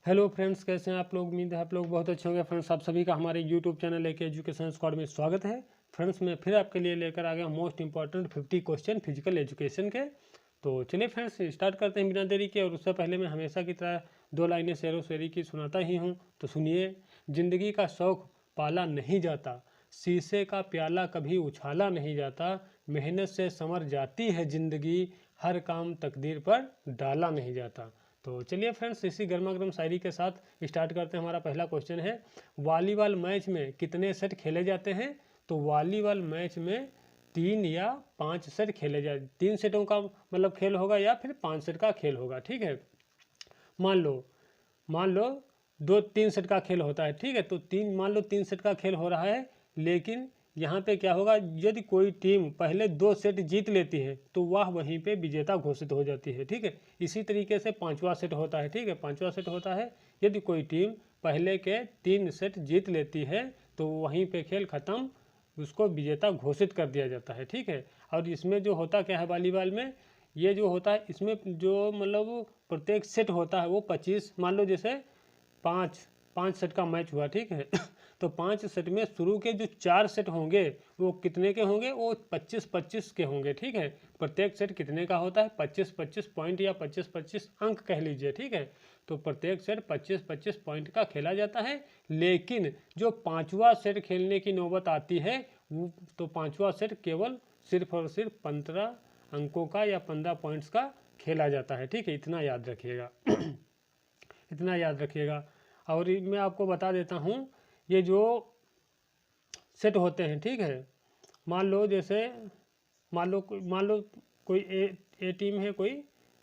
Hello friends, कैसे हैं आप लोग। उम्मीद है आप लोग बहुत अच्छे होंगे। फ्रेंड्स, आप सभी का हमारे यूट्यूब चैनल लेके एजुकेशन स्क्वाड में स्वागत है। फ्रेंड्स, मैं फिर आपके लिए लेकर आ गया most important 50 question physical education के। तो चलिए फ्रेंड्स, स्टार्ट करते हैं बिना देरी के। और उससे पहले मैं हमेशा की तरह दो लाइनें शेरो शेरी की सुनाता ही हूँ, तो सुनिए। जिंदगी का शौक पाला नहीं जाता, शीशे का प्याला कभी उछाला नहीं जाता, मेहनत से संवर जाती है जिंदगी, हर काम तकदीर पर डाला नहीं जाता। तो चलिए फ्रेंड्स, इसी गर्मा गर्म शायरी के साथ स्टार्ट करते हैं। हमारा पहला क्वेश्चन है, वॉलीबॉल मैच में कितने सेट खेले जाते हैं। तो वॉलीबॉल मैच में 3 या 5 सेट खेले जाए, 3 सेटों का मतलब खेल होगा या फिर 5 सेट का खेल होगा। ठीक है, मान लो 2-3 सेट का खेल होता है। ठीक है, तो मान लो 3 सेट का खेल हो रहा है, लेकिन यहाँ पे क्या होगा, यदि कोई टीम पहले 2 सेट जीत लेती है तो वह वहीं पे विजेता घोषित हो जाती है। ठीक है, इसी तरीके से 5वां सेट होता है। ठीक है, 5वां सेट होता है, यदि कोई टीम पहले के 3 सेट जीत लेती है तो वहीं पे खेल खत्म, उसको विजेता घोषित कर दिया जाता है। ठीक है, और इसमें जो होता क्या है वॉलीबॉल में, ये जो होता है इसमें जो मतलब प्रत्येक सेट होता है वो 25, मान लो जैसे 5 सेट का मैच हुआ। ठीक है तो 5 सेट में शुरू के जो 4 सेट होंगे वो कितने के होंगे, वो 25-25 के होंगे। ठीक है, प्रत्येक सेट कितने का होता है, 25-25 पॉइंट या 25-25 अंक कह लीजिए। ठीक है, तो प्रत्येक सेट 25-25 पॉइंट का खेला जाता है। लेकिन जो 5वां सेट खेलने की नौबत आती है वो तो 5वां सेट केवल सिर्फ और सिर्फ 15 अंकों का या 15 पॉइंट्स का खेला जाता है। ठीक है, इतना याद रखिएगा इतना याद रखिएगा। और मैं आपको बता देता हूँ, ये जो सेट होते हैं, ठीक है, मान लो जैसे मान लो कोई ए टीम है, कोई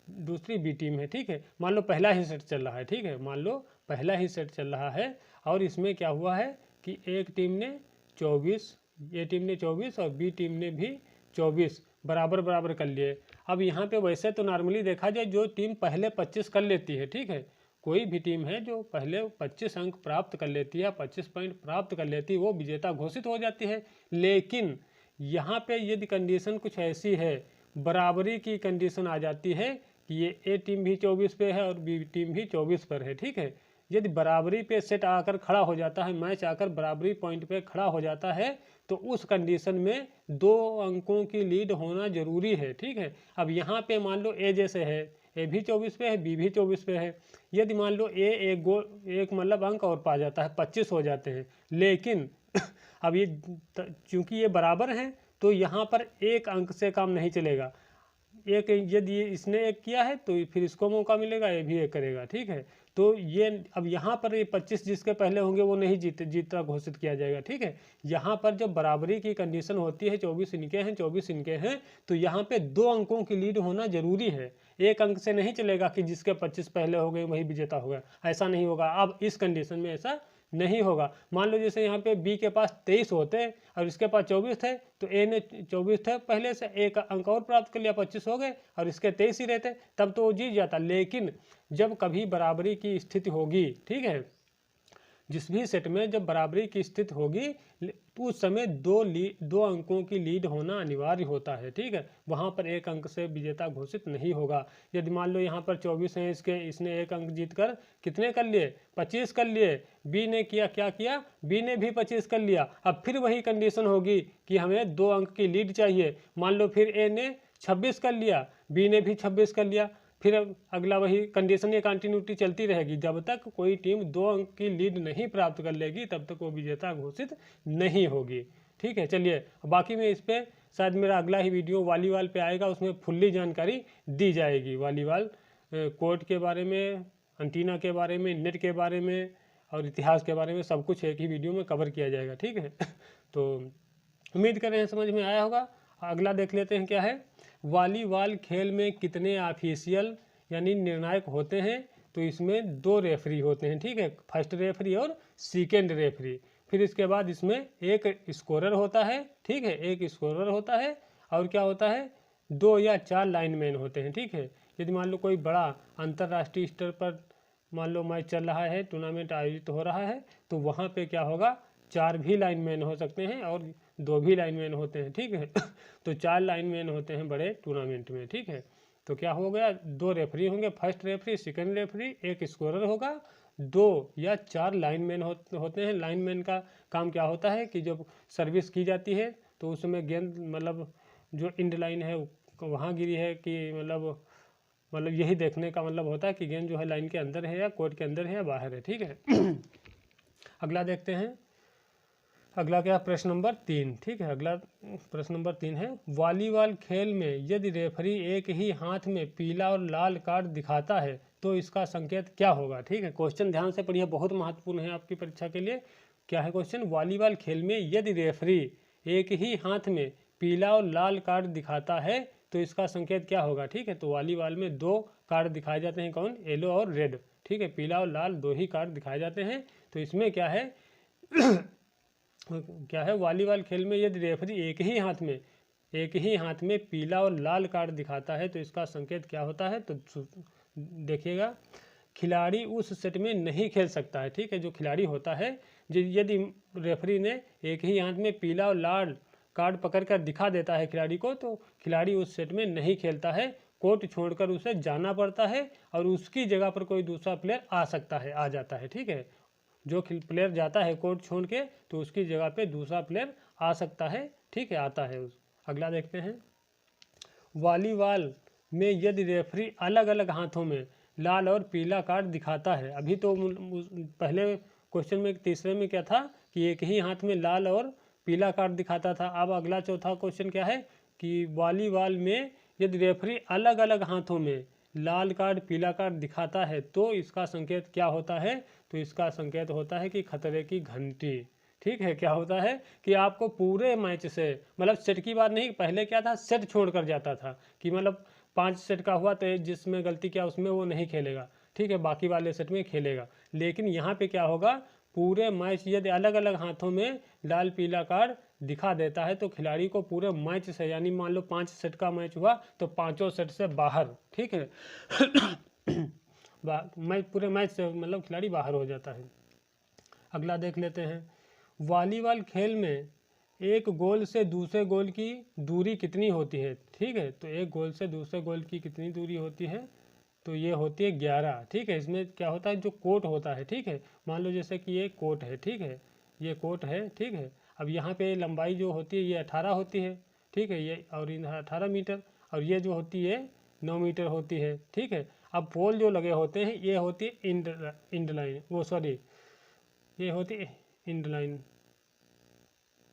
दूसरी बी टीम है। ठीक है, मान लो पहला ही सेट चल रहा है। ठीक है, मान लो पहला ही सेट चल रहा है और इसमें क्या हुआ है कि एक टीम ने 24, ए टीम ने 24 और बी टीम ने भी 24 बराबर बराबर कर लिए। अब यहाँ पे वैसे तो नॉर्मली देखा जाए जो टीम पहले 25 कर लेती है, ठीक है, कोई भी टीम है जो पहले 25 अंक प्राप्त कर लेती है, 25 पॉइंट प्राप्त कर लेती है, वो विजेता घोषित हो जाती है। लेकिन यहाँ पे यदि कंडीशन कुछ ऐसी है, बराबरी की कंडीशन आ जाती है कि ये ए टीम भी 24 पे है और बी टीम भी 24 पर है। ठीक है, यदि बराबरी पे सेट आकर खड़ा हो जाता है, मैच आकर बराबरी पॉइंट पे खड़ा हो जाता है, तो उस कंडीशन में 2 अंकों की लीड होना जरूरी है। ठीक है, अब यहाँ पे मान लो ए जैसे है, ए भी 24 पे है, बी भी 24 पे है। यदि मान लो ए एक मतलब अंक और पा जाता है, 25 हो जाते हैं। लेकिन अब ये चूंकि ये बराबर हैं तो यहाँ पर एक अंक से काम नहीं चलेगा। एक यदि इसने एक किया है तो फिर इसको मौका मिलेगा, ये भी एक करेगा। ठीक है, तो ये अब यहाँ पर ये 25 जिसके पहले होंगे वो नहीं जीता घोषित किया जाएगा। ठीक है, यहाँ पर जब बराबरी की कंडीशन होती है, 24 इनके हैं 24 इनके हैं, तो यहाँ पे 2 अंकों की लीड होना जरूरी है। एक अंक से नहीं चलेगा कि जिसके 25 पहले हो गए वही विजेता होगा, ऐसा नहीं होगा। अब इस कंडीशन में ऐसा नहीं होगा। मान लो जैसे यहाँ पे बी के पास 23 होते हैं और इसके पास 24 थे, तो ए ने 24 थे पहले से, एक अंक और प्राप्त कर लिया, 25 हो गए और इसके 23 ही रहते, तब तो वो जीत जाता। लेकिन जब कभी बराबरी की स्थिति होगी, ठीक है, जिस भी सेट में जब बराबरी की स्थिति होगी उस समय 2 अंकों की लीड होना अनिवार्य होता है। ठीक है, वहाँ पर एक अंक से विजेता घोषित नहीं होगा। यदि मान लो यहाँ पर 24 हैं, इसने एक अंक जीतकर कितने कर लिए, 25 कर लिए। बी ने क्या किया, बी ने भी 25 कर लिया। अब फिर वही कंडीशन होगी कि हमें 2 अंक की लीड चाहिए। मान लो फिर ए ने 26 कर लिया, बी ने भी 26 कर लिया, फिर अगला वही कंडीशन, ये कंटिन्यूटी चलती रहेगी। जब तक कोई टीम 2 अंक की लीड नहीं प्राप्त कर लेगी तब तक वो विजेता घोषित नहीं होगी। ठीक है, चलिए बाकी में इस पर शायद मेरा अगला ही वीडियो वॉलीबॉल पे आएगा, उसमें फुल्ली जानकारी दी जाएगी। वॉलीबॉल कोर्ट के बारे में, एंटीना के बारे में, नेट के बारे में और इतिहास के बारे में सब कुछ एक ही वीडियो में कवर किया जाएगा। ठीक है तो उम्मीद कर रहे हैं समझ में आया होगा। अगला देख लेते हैं क्या है, वॉलीबॉल खेल में कितने ऑफिशियल यानी निर्णायक होते हैं। तो इसमें 2 रेफरी होते हैं। ठीक है, फर्स्ट रेफरी और सेकेंड रेफरी। फिर इसके बाद इसमें एक स्कोरर होता है। ठीक है, एक स्कोरर होता है और क्या होता है, 2 या 4 लाइनमैन होते हैं। ठीक है, यदि मान लो कोई बड़ा अंतर्राष्ट्रीय स्तर पर मान लो मैच चल रहा है, टूर्नामेंट आयोजित हो रहा है, तो वहाँ पे क्या होगा, 4 भी लाइनमैन हो सकते हैं और 2 भी लाइनमैन होते हैं। ठीक है तो 4 लाइनमैन होते हैं बड़े टूर्नामेंट में। ठीक है, तो क्या हो गया, 2 रेफरी होंगे, फर्स्ट रेफरी, सेकंड रेफरी, एक स्कोरर होगा, 2 या 4 लाइनमैन होते हैं। लाइनमैन का काम क्या होता है कि जब सर्विस की जाती है तो उसमें गेंद मतलब जो इंड लाइन है वहाँ गिरी है कि मतलब यही देखने का मतलब होता है कि गेंद जो है लाइन के अंदर है या कोर्ट के अंदर है या बाहर है, ठीक है। अगला देखते हैं, अगला क्या, प्रश्न नंबर 3, ठीक है। अगला प्रश्न नंबर 3 है, वॉलीबॉल खेल में यदि रेफरी एक ही हाथ में पीला और लाल कार्ड दिखाता है तो इसका संकेत क्या होगा, ठीक है। क्वेश्चन ध्यान से पढ़िए, बहुत महत्वपूर्ण है आपकी परीक्षा के लिए। क्या है क्वेश्चन, वॉलीबॉल खेल में यदि रेफरी एक ही हाथ में पीला और लाल कार्ड दिखाता है तो इसका संकेत क्या होगा, ठीक है। तो वॉलीबॉल में 2 कार्ड दिखाए जाते हैं, कौन, येलो और रेड, ठीक है, पीला और लाल 2 ही कार्ड दिखाए जाते हैं। तो इसमें क्या है क्या है, वॉलीबॉल खेल में यदि रेफरी एक ही हाथ में पीला और लाल कार्ड दिखाता है तो इसका संकेत क्या होता है। तो देखिएगा, खिलाड़ी उस सेट में नहीं खेल सकता है, ठीक है। जो खिलाड़ी होता है, यदि रेफरी ने एक ही हाथ में पीला और लाल कार्ड पकड़कर दिखा देता है खिलाड़ी को, तो खिलाड़ी उस सेट में नहीं खेलता है, कोर्ट छोड़कर उसे जाना पड़ता है और उसकी जगह पर कोई दूसरा प्लेयर आ जाता है, ठीक है। जो प्लेयर जाता है कोर्ट छोड़ के तो उसकी जगह पे दूसरा प्लेयर आ सकता है, ठीक है, आता है। अगला देखते हैं, वॉलीबॉल में यदि रेफरी अलग अलग हाथों में लाल और पीला कार्ड दिखाता है, अभी तो पहले क्वेश्चन में तीसरे में क्या था कि एक ही हाथ में लाल और पीला कार्ड दिखाता था। अब अगला चौथा क्वेश्चन क्या है कि वॉलीबॉल में यदि रेफरी अलग अलग हाथों में लाल कार्ड पीला कार्ड दिखाता है तो इसका संकेत क्या होता है। तो इसका संकेत होता है कि खतरे की घंटी, ठीक है। क्या होता है कि आपको पूरे मैच से, मतलब सेट की बात नहीं, पहले क्या था, सेट छोड़कर जाता था कि मतलब 5 सेट का हुआ तो जिसमें गलती किया उसमें वो नहीं खेलेगा, ठीक है, बाकी वाले सेट में खेलेगा। लेकिन यहाँ पे क्या होगा, पूरे मैच यदि अलग अलग हाथों में लाल पीला कार्ड दिखा देता है तो खिलाड़ी को पूरे मैच से, यानी मान लो 5 सेट का मैच हुआ तो 5 सेट से बाहर, ठीक है मैच, पूरे मैच से मतलब खिलाड़ी बाहर हो जाता है। अगला देख लेते हैं, वॉलीबॉल खेल में एक गोल से दूसरे गोल की दूरी कितनी होती है, ठीक है। तो एक गोल से दूसरे गोल की कितनी दूरी होती है, तो ये होती है 11, ठीक है। इसमें क्या होता है, जो कोर्ट होता है, ठीक है, मान लो जैसे कि ये कोर्ट है, ठीक है, ये कोर्ट है, ठीक है। अब यहाँ पे लंबाई जो होती है ये 18 होती है, ठीक है, ये और 18 मीटर, और ये जो होती है 9 मीटर होती है, ठीक है। अब पोल जो लगे होते हैं ये होती है इंड लाइन, वो सॉरी ये होती है इंड लाइन,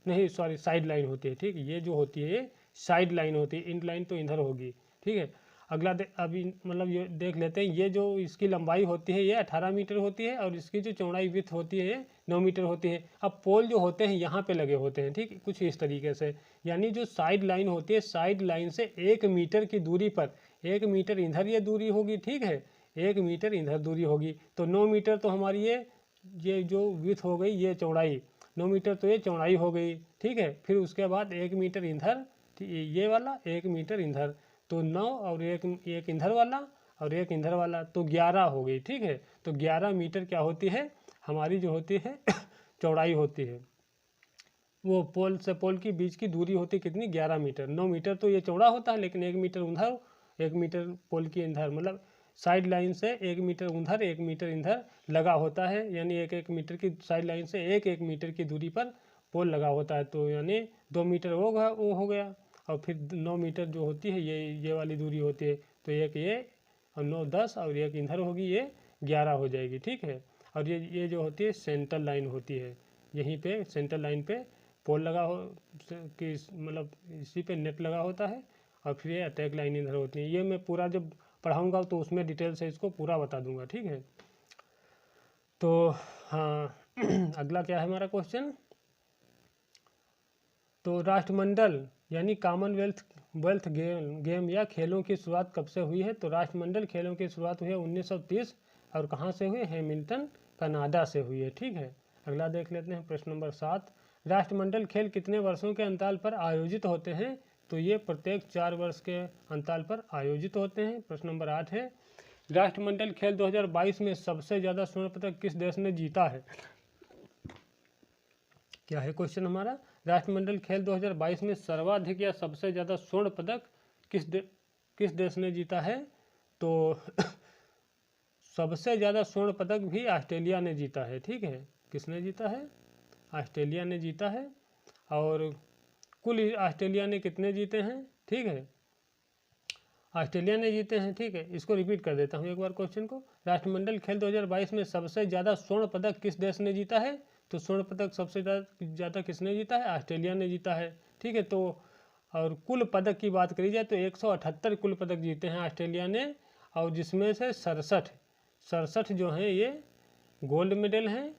नहीं सॉरी साइड लाइन होती है, ठीक है। ये जो होती है ये साइड लाइन होती है, इंड लाइन तो इधर होगी, ठीक है। अगला अभी मतलब ये देख लेते हैं, ये जो इसकी लंबाई होती है ये 18 मीटर होती है और इसकी जो चौड़ाई विड्थ होती है ये 9 मीटर होती है। अब पोल जो होते हैं यहाँ पे लगे होते हैं, ठीक है, कुछ इस तरीके से, यानी जो साइड लाइन होती है, साइड लाइन से 1 मीटर की दूरी पर, 1 मीटर इधर ये दूरी होगी, ठीक है, 1 मीटर इधर दूरी होगी। तो 9 मीटर तो हमारी ये जो विड्थ हो गई, ये चौड़ाई 9 मीटर तो ये चौड़ाई हो गई, ठीक है। फिर उसके बाद 1 मीटर इधर, ये वाला 1 मीटर इधर, तो 9 और एक इधर वाला और एक इधर वाला, तो 11 हो गई, ठीक है। तो 11 मीटर क्या होती है हमारी, जो होती है चौड़ाई होती है। वो पोल से पोल की बीच की दूरी होती है कितनी, 11 मीटर। 9 मीटर तो ये चौड़ा होता है, लेकिन 1 मीटर उधर, 1 मीटर पोल की इधर, मतलब साइड लाइन से 1 मीटर उधर 1 मीटर इधर लगा होता है, यानी 1 मीटर की साइड लाइन से 1 मीटर की दूरी पर पोल लगा होता है। तो यानी 2 मीटर वो हो गया, और फिर 9 मीटर जो होती है ये वाली दूरी होती है, तो एक ये और 9 10 और एक इधर होगी, ये 11 हो जाएगी, ठीक है। और ये जो होती है सेंट्रल लाइन होती है, यहीं पे सेंट्रल लाइन पे पोल लगा हो कि मतलब इसी पे नेट लगा होता है, और फिर ये अटैक लाइन इधर होती है। ये मैं पूरा जब पढ़ाऊँगा तो उसमें डिटेल से इसको पूरा बता दूंगा, ठीक है। तो हाँ अगला क्या है हमारा क्वेश्चन, तो राष्ट्रमंडल यानी कॉमनवेल्थ गेम या खेलों की शुरुआत कब से हुई है। तो राष्ट्रमंडल खेलों की शुरुआत हुई है 1930, और कहाँ से हुई, हैमिल्टन कनाडा से हुई है, ठीक है। अगला देख लेते हैं प्रश्न नंबर 7, राष्ट्रमंडल खेल कितने वर्षों के अंतराल पर आयोजित होते हैं। तो ये प्रत्येक 4 वर्ष के अंतराल पर आयोजित होते हैं। प्रश्न नंबर 8 है, राष्ट्रमंडल खेल 2022 में सबसे ज़्यादा स्वर्ण पदक किस देश ने जीता है। क्या है क्वेश्चन हमारा, राष्ट्रमंडल खेल 2022 में सर्वाधिक या सबसे ज़्यादा स्वर्ण पदक किस देश ने जीता है? तो सबसे ज़्यादा स्वर्ण पदक भी ऑस्ट्रेलिया ने जीता है। ठीक है, किसने जीता है? ऑस्ट्रेलिया ने जीता है। और कुल ऑस्ट्रेलिया ने कितने जीते हैं? ठीक है, ऑस्ट्रेलिया ने जीते हैं। ठीक है, इसको रिपीट कर देता हूँ एक बार क्वेश्चन को। राष्ट्रमंडल खेल 2022 में सबसे ज़्यादा स्वर्ण पदक किस देश ने जीता है? तो स्वर्ण पदक सबसे ज़्यादा किसने जीता है? ऑस्ट्रेलिया ने जीता है। ठीक है, तो और कुल पदक की बात करी जाए तो 178 कुल पदक जीते हैं ऑस्ट्रेलिया ने, और जिसमें से 67 जो हैं ये गोल्ड मेडल हैं,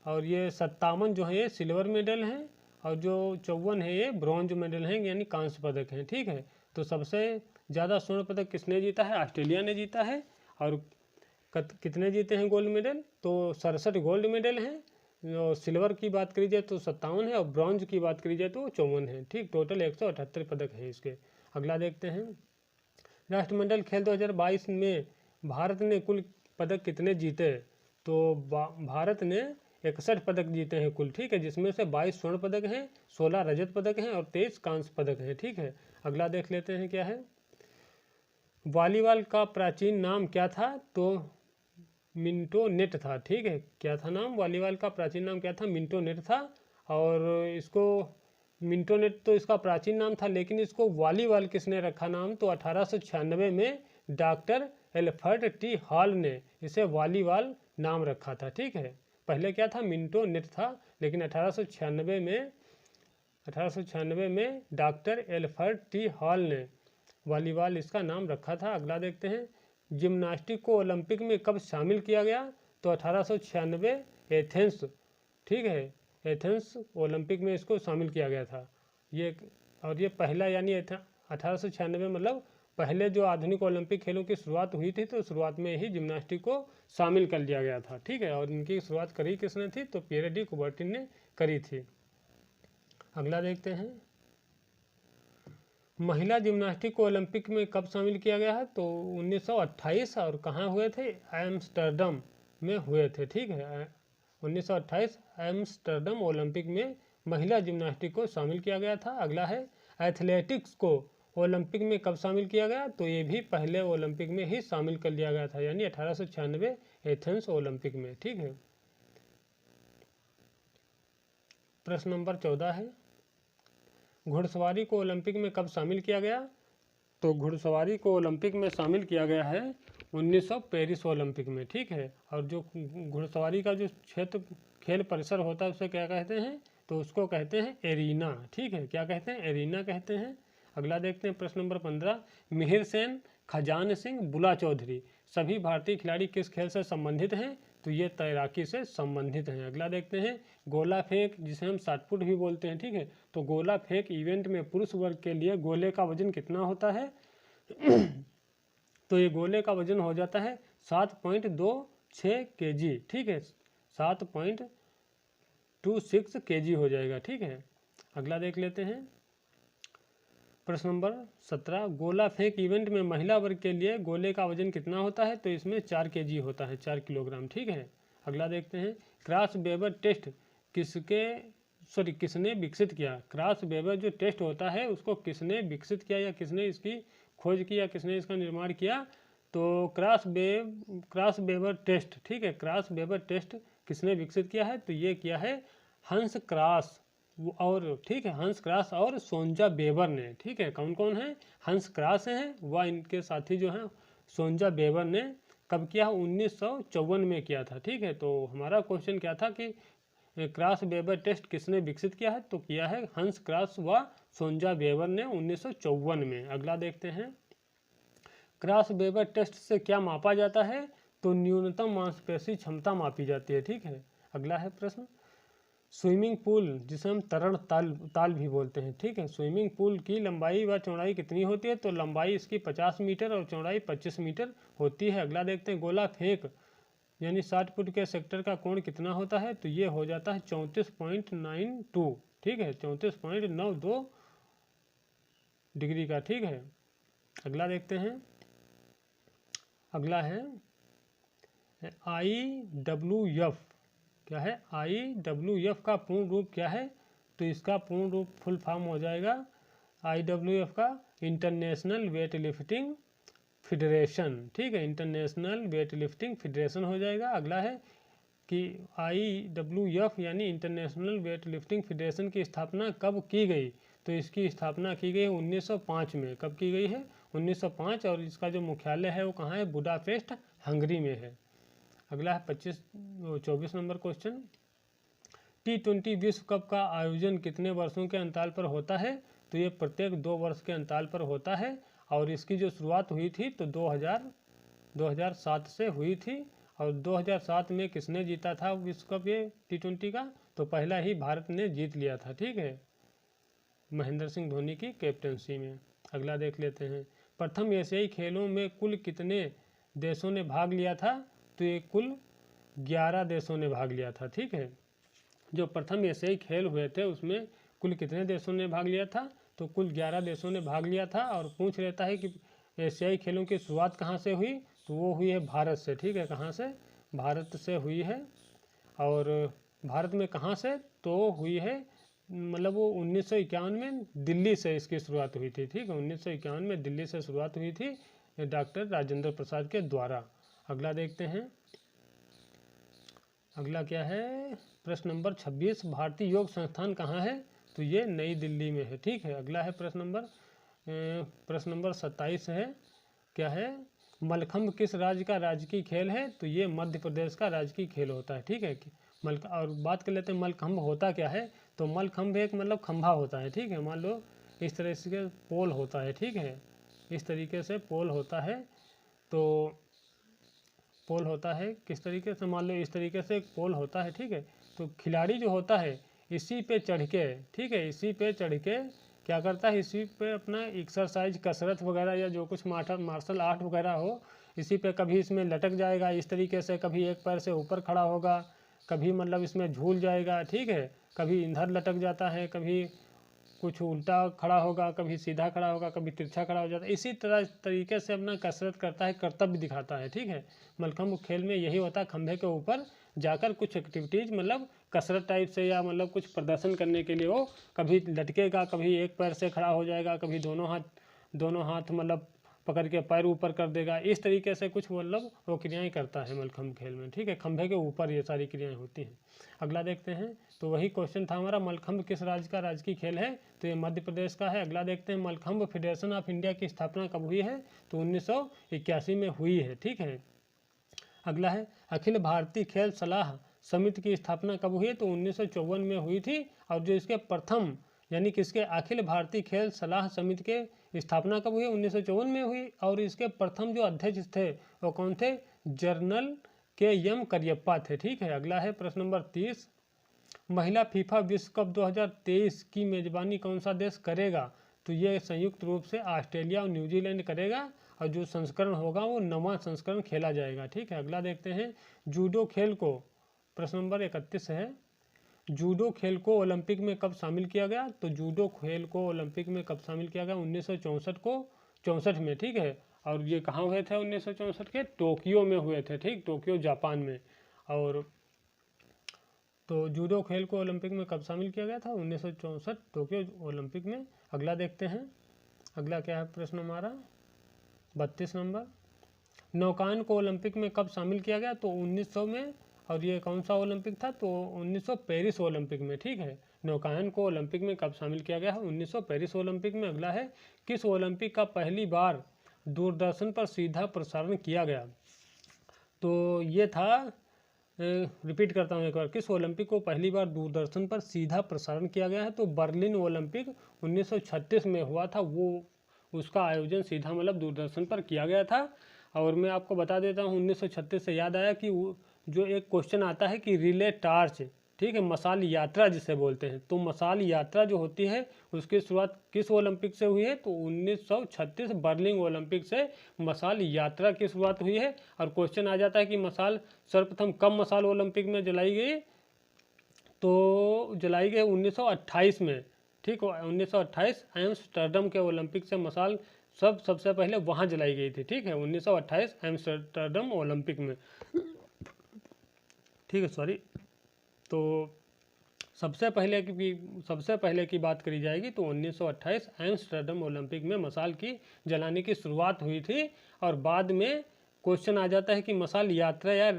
और ये 57 जो है ये सिल्वर मेडल हैं, और जो 54 है ये ब्रॉन्ज मेडल हैं, यानी कांस्य पदक हैं। ठीक है, तो सबसे ज़्यादा स्वर्ण पदक किसने जीता है? ऑस्ट्रेलिया ने जीता है। और कितने जीते हैं गोल्ड मेडल? तो 67 गोल्ड मेडल हैं। और सिल्वर की बात करी जाए तो 57 है, और ब्रॉन्ज की बात करी जाए तो 54 है। ठीक, टोटल 178 पदक हैं इसके। अगला देखते हैं, राष्ट्रमंडल खेल 2022 में भारत ने कुल पदक कितने जीते? तो भारत ने 61 पदक जीते हैं कुल। ठीक है, जिसमें से 22 स्वर्ण पदक हैं, 16 रजत पदक हैं, और 23 कांस्य पदक हैं। ठीक है, अगला देख लेते हैं क्या है। वॉलीबॉल का प्राचीन नाम क्या था? तो मिंटो नेट था। ठीक है, क्या था नाम? वॉलीबॉल का प्राचीन नाम क्या था? मिंटो नेट था। और इसको मिंटो नेट तो इसका प्राचीन नाम था, लेकिन इसको वॉलीबॉल किसने रखा नाम? तो 1896 में डॉक्टर एल्फ्रेड टी हॉल ने इसे वॉलीबॉल नाम रखा था। ठीक है, पहले क्या था? मिंटो नेट था, लेकिन 1896 में डॉक्टर एल्फ्रेड टी हॉल ने वॉलीबॉल इसका नाम रखा था। अगला देखते हैं, जिम्नास्टिक को ओलंपिक में कब शामिल किया गया? तो 1896 एथेंस। ठीक है, एथेंस ओलंपिक में इसको शामिल किया गया था ये। और ये पहला, यानी 1896 मतलब पहले जो आधुनिक ओलंपिक खेलों की शुरुआत हुई थी, तो शुरुआत में ही जिम्नास्टिक को शामिल कर लिया गया था। ठीक है, और इनकी शुरुआत करी किसने थी? तो पियरे डी कुबर्टिन ने करी थी। अगला देखते हैं, महिला जिम्नास्टिक को ओलंपिक में कब शामिल किया गया है? तो 1928, और कहाँ हुए थे? एम्स्टर्डम में हुए थे। ठीक है, 1928 एम्स्टर्डम ओलंपिक में महिला जिम्नास्टिक को शामिल किया गया था। अगला है, एथलेटिक्स को ओलंपिक में कब शामिल किया गया? तो ये भी पहले ओलंपिक में ही शामिल कर लिया गया था, यानी 1896 एथेंस ओलंपिक में। ठीक है, प्रश्न नंबर 14 है, घुड़सवारी को ओलंपिक में कब शामिल किया गया? तो घुड़सवारी को ओलंपिक में शामिल किया गया है 1900 पेरिस ओलंपिक में। ठीक है, और जो घुड़सवारी का जो क्षेत्र खेल परिसर होता है उसे क्या कहते हैं? तो उसको कहते हैं एरीना। ठीक है, क्या कहते हैं? एरीना कहते हैं। अगला देखते हैं, प्रश्न नंबर 15, मिहिर सेन, खजान सिंह, बुला चौधरी सभी भारतीय खिलाड़ी किस खेल से संबंधित हैं? तो ये तैराकी से संबंधित हैं। अगला देखते हैं, गोला फेंक, जिसे हम शॉटपुट भी बोलते हैं। ठीक है, तो गोला फेंक इवेंट में पुरुष वर्ग के लिए गोले का वजन कितना होता है? तो ये गोले का वजन हो जाता है 7.26 kg। ठीक है, 7.26 kg हो जाएगा। ठीक है, अगला देख लेते हैं, प्रश्न नंबर 17, गोला फेंक इवेंट में महिला वर्ग के लिए गोले का वजन कितना होता है? तो इसमें 4 kg होता है, 4 किलोग्राम। ठीक है, अगला देखते हैं, क्रॉस वेबर टेस्ट किसने विकसित किया? क्रॉस वेबर जो टेस्ट होता है उसको किसने विकसित किया, या किसने इसकी खोज की, या किसने इसका निर्माण किया? तो क्रॉस वेबर टेस्ट। ठीक है, क्रॉस वेबर टेस्ट किसने विकसित किया है? तो ये किया है हंस क्रॉस और, ठीक है, हंस क्रॉस और सोंजा वेबर ने। ठीक है, कौन कौन है? हंस क्रॉस हैं, वह इनके साथी जो हैं सोंजा वेबर ने कब किया? 1954 में किया था। ठीक है, तो हमारा क्वेश्चन क्या था कि क्रॉस वेबर टेस्ट किसने विकसित किया है? तो किया है हंस क्रॉस व सोंजा वेबर ने 1954 में। अगला देखते हैं, क्रॉस वेबर टेस्ट से क्या मापा जाता है? तो न्यूनतम मांसपेशी क्षमता मापी जाती है। ठीक है, अगला है प्रश्न, स्विमिंग पूल, जिसे हम तरण ताल भी बोलते हैं। ठीक है, स्विमिंग पूल की लंबाई व चौड़ाई कितनी होती है? तो लंबाई इसकी 50 मीटर और चौड़ाई 25 मीटर होती है। अगला देखते हैं, गोला फेंक यानी 60 फुट के सेक्टर का कोण कितना होता है? तो ये हो जाता है 34.92। ठीक है, 34.92 डिग्री का। ठीक है, अगला देखते हैं, अगला है IWF। क्या है? IWF का पूर्ण रूप क्या है? तो इसका पूर्ण रूप फुल फॉर्म हो जाएगा IWF का इंटरनेशनल वेट लिफ्टिंग फेडरेशन, ठीक है, इंटरनेशनल वेट लिफ्टिंग फेडरेशन हो जाएगा। अगला है कि IWF यानी इंटरनेशनल वेट लिफ्टिंग फेडरेशन की स्थापना कब की गई? तो इसकी स्थापना की गई 1905 में। कब की गई है? 1905। और इसका जो मुख्यालय है वो कहाँ है? बुडापेस्ट, हंगरी में है। अगला है 24 नंबर क्वेश्चन, T20 विश्व कप का आयोजन कितने वर्षों के अंतराल पर होता है? तो ये प्रत्येक 2 वर्ष के अंतराल पर होता है। और इसकी जो शुरुआत हुई थी तो 2007 से हुई थी। और 2007 में किसने जीता था विश्व कप ये T20 का? तो पहला ही भारत ने जीत लिया था, ठीक है, महेंद्र सिंह धोनी की कैप्टनसी में। अगला देख लेते हैं, प्रथम एशियाई खेलों में कुल कितने देशों ने भाग लिया था? तो ये कुल 11 देशों ने भाग लिया था, ठीक है। जो प्रथम एशियाई खेल हुए थे उसमें कुल कितने देशों ने भाग लिया था? तो कुल 11 देशों ने भाग लिया था। और पूछ लेता है कि एशियाई खेलों की शुरुआत कहाँ से हुई? तो वो हुई है भारत से, ठीक है। कहाँ से? भारत से हुई है। और भारत में कहाँ से? तो हुई है मतलब वो 1951 में दिल्ली से इसकी शुरुआत हुई थी, ठीक है। 1951 में दिल्ली से शुरुआत हुई थी डॉक्टर राजेंद्र प्रसाद के द्वारा। अगला देखते हैं, अगला क्या है? प्रश्न नंबर 26, भारतीय योग संस्थान कहाँ है? तो ये नई दिल्ली में है, ठीक है। अगला है प्रश्न नंबर 27 है, क्या है? मलखम्ब किस राज्य का राजकीय खेल है? तो ये मध्य प्रदेश का राजकीय खेल होता है, ठीक है। और बात कर लेते हैं मलखम्ब होता क्या है? तो मलखम्ब एक मतलब खंभा होता है, ठीक है। मान लो इस तरह से पोल होता है, ठीक है, इस तरीके से पोल होता है। तो पोल होता है किस तरीके से? मान लो इस तरीके से एक पोल होता है, ठीक है। तो खिलाड़ी जो होता है इसी पे चढ़ के, ठीक है, इसी पे चढ़ के क्या करता है? इसी पे अपना एक्सरसाइज, कसरत वगैरह या जो कुछ मार्शल आर्ट वगैरह हो, इसी पे कभी इसमें लटक जाएगा इस तरीके से, कभी एक पैर से ऊपर खड़ा होगा, कभी मतलब इसमें झूल जाएगा, ठीक है, कभी इधर लटक जाता है, कभी कुछ उल्टा खड़ा होगा, कभी सीधा खड़ा होगा, कभी तिरछा खड़ा हो जाता है। इसी तरीके से अपना कसरत करता है, कर्तव्य दिखाता है, ठीक है। मलखम्ब खेल में यही होता है, खंभे के ऊपर जाकर कुछ एक्टिविटीज मतलब कसरत टाइप से या मतलब कुछ प्रदर्शन करने के लिए वो कभी लटकेगा, कभी एक पैर से खड़ा हो जाएगा, कभी दोनों हाथ मतलब पकड़ के पैर ऊपर कर देगा। इस तरीके से कुछ मतलब वो क्रियाएं करता है मलखम्ब खेल में, ठीक है। खंभे के ऊपर ये सारी क्रियाएं होती हैं। अगला देखते हैं, तो वही क्वेश्चन था हमारा, मलखम्ब किस राज्य का राजकीय खेल है? तो ये मध्य प्रदेश का है। अगला देखते हैं, मलखम्ब फेडरेशन ऑफ इंडिया की स्थापना कब हुई है? तो 1981 में हुई है, ठीक है। अगला है, अखिल भारतीय खेल सलाह समिति की स्थापना कब हुई है? तो 1954 में हुई थी। और जो इसके प्रथम यानी कि इसके अखिल भारतीय खेल सलाह समिति के स्थापना कब हुई? 1954 में हुई। और इसके प्रथम जो अध्यक्ष थे वो कौन थे? जनरल KM करियप्पा थे, ठीक है। अगला है प्रश्न नंबर 30, महिला फीफा विश्व कप 2023 की मेजबानी कौन सा देश करेगा? तो ये संयुक्त रूप से ऑस्ट्रेलिया और न्यूजीलैंड करेगा। और जो संस्करण होगा वो 9वां संस्करण खेला जाएगा, ठीक है। अगला देखते हैं, जूडो खेल को, प्रश्न नंबर 31 है, जूडो खेल को ओलंपिक में कब शामिल किया गया? तो जूडो खेल को ओलंपिक में कब शामिल किया गया? 1964 में, ठीक है। और ये कहाँ हुए थे 1964 के? टोक्यो में हुए थे, ठीक, टोक्यो जापान में। और तो जूडो खेल को ओलंपिक में कब शामिल किया गया था? 1964 टोक्यो ओलंपिक में। अगला देखते हैं, अगला क्या है प्रश्न हमारा 32 नंबर, नौकायन को ओलंपिक में कब शामिल किया गया? तो 1900 में। और ये कौन सा ओलंपिक था? तो 1900 पेरिस ओलंपिक में, ठीक है। नौकायन को ओलंपिक में कब शामिल किया गया है? 1900 पेरिस ओलंपिक में। अगला है, किस ओलंपिक का पहली बार दूरदर्शन पर सीधा प्रसारण किया गया? तो ये था, रिपीट करता हूँ एक बार, किस ओलंपिक को पहली बार दूरदर्शन पर सीधा प्रसारण किया गया है? तो बर्लिन ओलंपिक 1936 में हुआ था, वो उसका आयोजन सीधा मतलब दूरदर्शन पर किया गया था। और मैं आपको बता देता हूँ, 1936 से याद आया कि जो एक क्वेश्चन आता है कि रिले टार्च, ठीक है, मशाल यात्रा जिसे बोलते हैं, तो मशाल यात्रा जो होती है उसकी शुरुआत किस ओलंपिक से हुई है? तो 1936 बर्लिन ओलंपिक से मशाल यात्रा की शुरुआत हुई है। और क्वेश्चन आ जाता है कि मशाल सर्वप्रथम कब मशाल ओलंपिक में जलाई गई? तो जलाई गई 1928 में, ठीक है। 1928 एम्स्टर्डम के ओलंपिक से मशाल सबसे पहले वहाँ जलाई गई थी, ठीक है, 1928 एम्स्टर्डम ओलंपिक में, ठीक है, सॉरी। तो सबसे पहले की बात करी जाएगी तो 1928 एम्स्टर्डम ओलंपिक में मशाल की जलाने की शुरुआत हुई थी। और बाद में क्वेश्चन आ जाता है कि मशाल यात्रा या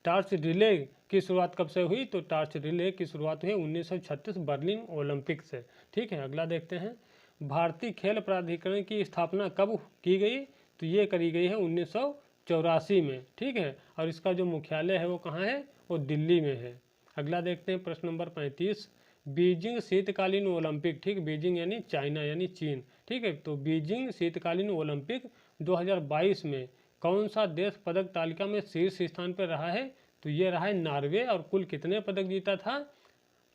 टार्च रिले की शुरुआत कब से हुई, तो टार्च रिले की शुरुआत हुई 1936 बर्लिन ओलंपिक से। ठीक है, अगला देखते हैं। भारतीय खेल प्राधिकरण की स्थापना कब की गई, तो ये करी गई है 1984 में। ठीक है, और इसका जो मुख्यालय है वो कहाँ है, वो दिल्ली में है। अगला देखते हैं प्रश्न नंबर 35, बीजिंग शीतकालीन ओलंपिक। ठीक, बीजिंग यानी चाइना यानी चीन। ठीक है, तो बीजिंग शीतकालीन ओलंपिक 2022 में कौन सा देश पदक तालिका में शीर्ष स्थान पर रहा है, तो ये रहा है नॉर्वे। और कुल कितने पदक जीता था,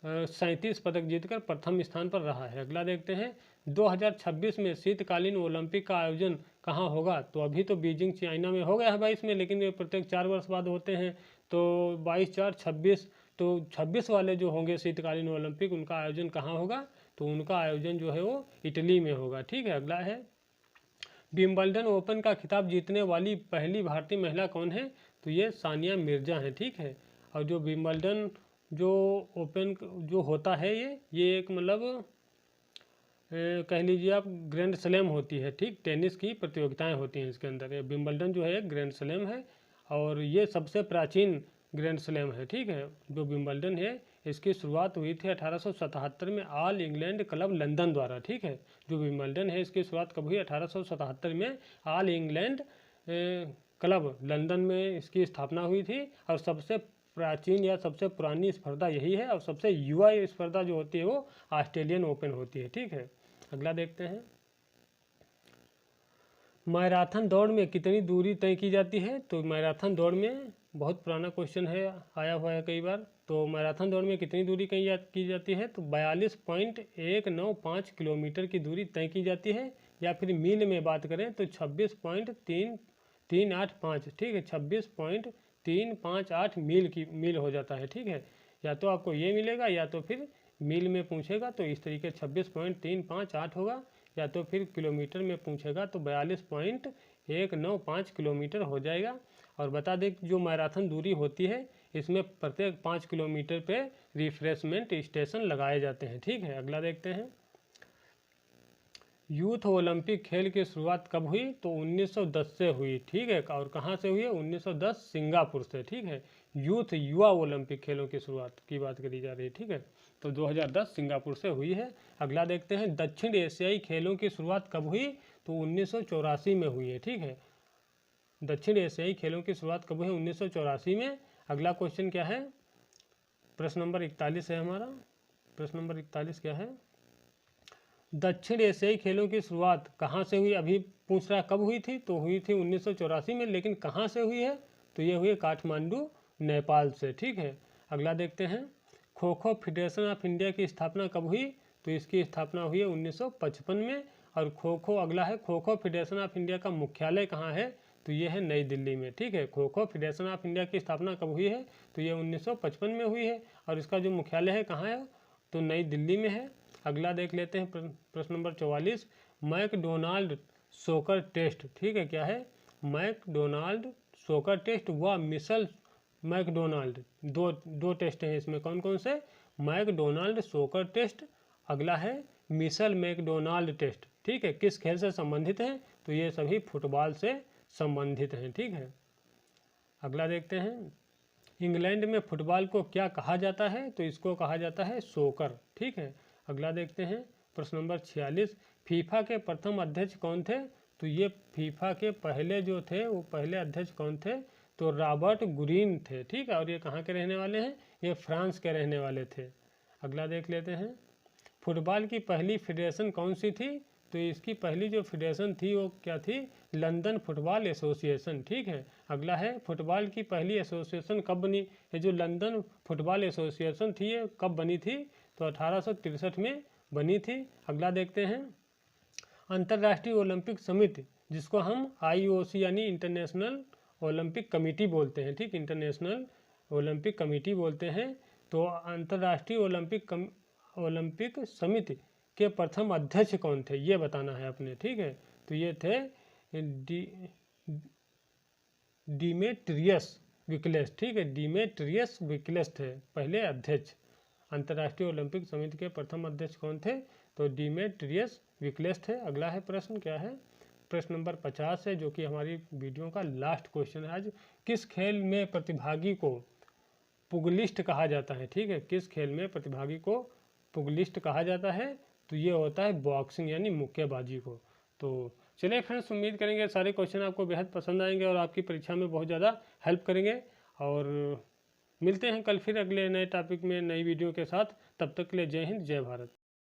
37 पदक जीतकर प्रथम स्थान पर रहा है। अगला देखते हैं 2026 में शीतकालीन ओलंपिक का आयोजन कहाँ होगा, तो अभी तो बीजिंग चाइना में हो गया है 22 में, लेकिन ये प्रत्येक 4 वर्ष बाद होते हैं। तो 22, 4, 26, तो 26 वाले जो होंगे शीतकालीन ओलंपिक उनका आयोजन कहाँ होगा, तो उनका आयोजन जो है वो इटली में होगा। ठीक है, अगला है विंबलडन ओपन का खिताब जीतने वाली पहली भारतीय महिला कौन है, तो ये सानिया मिर्जा हैं। ठीक है, और जो विंबलडन जो ओपन जो होता है ये एक मतलब कह लीजिए आप ग्रैंड स्लैम होती है। ठीक, टेनिस की प्रतियोगिताएं होती हैं इसके अंदर। ये विंबलडन जो है एक ग्रैंड स्लैम है और ये सबसे प्राचीन ग्रैंड स्लैम है। ठीक है, जो विंबलडन है इसकी शुरुआत हुई थी 1877 में ऑल इंग्लैंड क्लब लंदन द्वारा। ठीक है, जो विंबलडन है इसकी शुरुआत कब हुई, 1877 में ऑल इंग्लैंड क्लब लंदन में इसकी स्थापना हुई थी। और सबसे प्राचीन या सबसे पुरानी स्पर्धा यही है, और सबसे युवा स्पर्धा जो होती है वो ऑस्ट्रेलियन ओपन होती है। ठीक है, अगला देखते हैं मैराथन दौड़ में कितनी दूरी तय की जाती है, तो मैराथन दौड़ में बहुत पुराना क्वेश्चन है, आया हुआ है कई बार। तो मैराथन दौड़ में कितनी दूरी की जाती है, तो 42.195 किलोमीटर की दूरी तय की जाती है। या फिर मील में बात करें तो 26.3385। ठीक है, 26.358 मील हो जाता है। ठीक है, या तो आपको ये मिलेगा या तो फिर मील में पूछेगा तो इस तरीके 26.358 होगा, या तो फिर किलोमीटर में पूछेगा तो 42.195 किलोमीटर हो जाएगा। और बता दें जो मैराथन दूरी होती है इसमें प्रत्येक 5 किलोमीटर पे रिफ्रेशमेंट स्टेशन लगाए जाते हैं। ठीक है, अगला देखते हैं यूथ ओलंपिक खेल की शुरुआत कब हुई, तो 1910 से हुई। ठीक है, और कहाँ से हुई है, 1910 सिंगापुर से। ठीक है, यूथ युवा ओलंपिक खेलों की शुरुआत की बात करी जा रही है। ठीक है, तो 2010 सिंगापुर से हुई है। अगला देखते हैं दक्षिण एशियाई खेलों की शुरुआत कब हुई, तो 1984 में हुई है। ठीक है, दक्षिण एशियाई खेलों की शुरुआत कब हुई, 1984 में। अगला क्वेश्चन क्या है, प्रश्न नंबर 41 है हमारा। प्रश्न नंबर 41 क्या है, दक्षिण एशियाई खेलों की शुरुआत कहाँ से हुई, अभी पूछ रहा कब हुई थी, तो हुई थी 1984 में, लेकिन कहाँ से हुई है, तो ये हुई काठमांडू नेपाल से। ठीक है, अगला देखते हैं kho kho federation of India की स्थापना कब हुई, तो इसकी स्थापना हुई है 1955 में। और खो खो अगला है kho kho federation of India का मुख्यालय कहाँ है, तो ये है नई दिल्ली में। ठीक है, kho kho federation of India की स्थापना कब हुई है, तो ये 1955 में हुई है, और इसका जो मुख्यालय है कहाँ है, तो नई दिल्ली में है। अगला देख लेते हैं प्रश्न नंबर 44, मैकडोनाल्ड सोकर टेस्ट। ठीक है, क्या है, मैकडोनाल्ड सोकर टेस्ट व मिशेल मैकडोनाल्ड, दो टेस्ट हैं इसमें, कौन कौन से, मैकडोनाल्ड सोकर टेस्ट, अगला है मिशेल मैकडोनाल्ड टेस्ट। ठीक है, किस खेल से संबंधित हैं, तो ये सभी फुटबॉल से संबंधित हैं। ठीक है, अगला देखते हैं इंग्लैंड में फुटबॉल को क्या कहा जाता है, तो इसको कहा जाता है सोकर। ठीक है, अगला देखते हैं प्रश्न नंबर 46, फीफा के प्रथम अध्यक्ष कौन थे, तो ये फीफा के पहले जो थे वो पहले अध्यक्ष कौन थे, तो रॉबर्ट गुरीन थे। ठीक है, और ये कहाँ के रहने वाले हैं, ये फ्रांस के रहने वाले थे। अगला देख लेते हैं फुटबॉल की पहली फेडरेशन कौन सी थी, तो इसकी पहली जो फेडरेशन थी वो क्या थी, लंदन फुटबॉल एसोसिएशन। ठीक है, अगला है फुटबॉल की पहली एसोसिएशन कब बनी, ये जो लंदन फुटबॉल एसोसिएशन थी ये कब बनी थी, तो 1863 में बनी थी। अगला देखते हैं अंतर्राष्ट्रीय ओलंपिक समिति, जिसको हम IOC यानी इंटरनेशनल ओलंपिक कमेटी बोलते हैं। ठीक, इंटरनेशनल ओलंपिक कमेटी बोलते हैं। तो अंतर्राष्ट्रीय ओलंपिक समिति के प्रथम अध्यक्ष कौन थे, ये बताना है अपने। ठीक है, तो ये थे डिमेट्रियस विक्लेस। ठीक है, डिमेट्रियस विक्लेस थे पहले अध्यक्ष अंतर्राष्ट्रीय ओलंपिक समिति के प्रथम अध्यक्ष कौन थे? तो डिमेट्रियस विक्लेस थे। अगला है प्रश्न, क्या है? प्रश्न नंबर 50 है, जो कि हमारी वीडियो का लास्ट क्वेश्चन है आज। किस खेल में प्रतिभागी को पुगलिस्ट कहा जाता है? ठीक है, किस खेल में प्रतिभागी को पुगलिस्ट कहा जाता है? तो ये होता है बॉक्सिंग यानी मुक्केबाजी को। तो चलिए फ्रेंड्स, उम्मीद करेंगे सारे क्वेश्चन आपको बेहद पसंद आएंगे और आपकी परीक्षा में बहुत ज़्यादा हेल्प करेंगे। और मिलते हैं कल फिर अगले नए टॉपिक में नई वीडियो के साथ। तब तक के लिए जय हिंद, जय भारत।